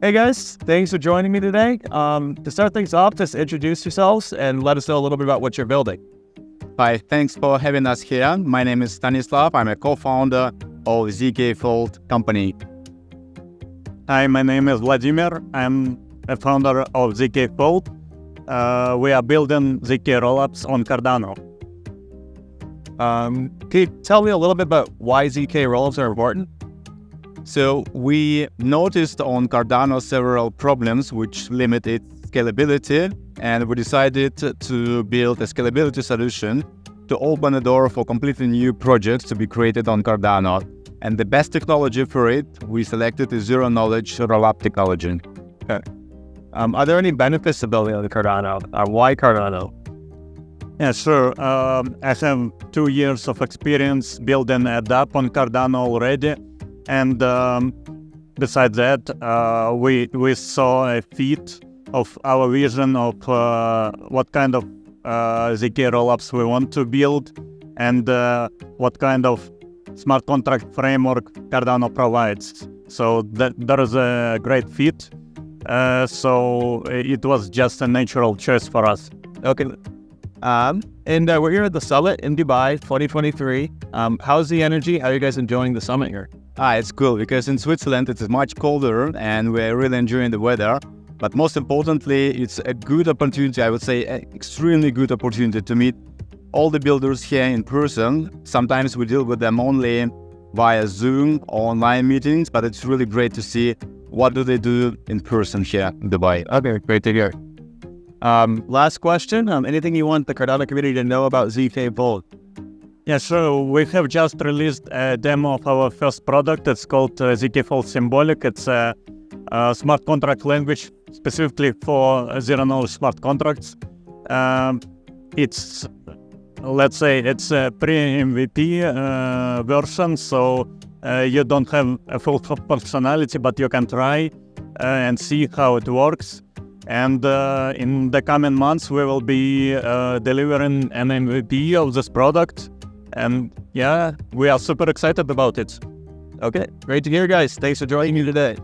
Hey guys, thanks for joining me today. To start things off, just introduce yourselves and let us know a little bit about what you're building. Hi, thanks for having us here. My name is Stanislav. I'm a co-founder of zkFold company. Hi, my name is Vladimir. I'm a founder of zkFold. We are building zk rollups on Cardano. Can you tell me a little bit about why ZK rollups are important? So we noticed on Cardano several problems which limit its scalability, and we decided to build a scalability solution to open a door for completely new projects to be created on Cardano. And the best technology for it, we selected is zero-knowledge rollup technology. Okay. Are there any benefits to building on Cardano? Why Cardano? Yeah, sure. I have 2 years of experience building a dApp on Cardano already. And besides that, we saw a fit of our vision of what kind of ZK rollups we want to build and what kind of smart contract framework Cardano provides. So there is a great fit. So it was just a natural choice for us. Okay. And we're here at the Summit in Dubai, 2023. How's the energy? How are you guys enjoying the Summit here? It's cool because in Switzerland it's much colder and we're really enjoying the weather. But most importantly, it's a good opportunity, I would say, an extremely good opportunity to meet all the builders here in person. Sometimes we deal with them only via Zoom or online meetings, but it's really great to see what do they do in person here in Dubai. Okay, great to hear. Last question. Anything you want the Cardano community to know about zkFold? Yeah, so we have just released a demo of our first product. It's called zkFold Symbolic. It's a smart contract language specifically for zero-knowledge smart contracts. It's a pre-MVP version, so you don't have a full functionality, but you can try and see how it works. And in the coming months, we will be delivering an MVP of this product. And yeah, we are super excited about it. Okay, great to hear, guys. Thanks for joining me today.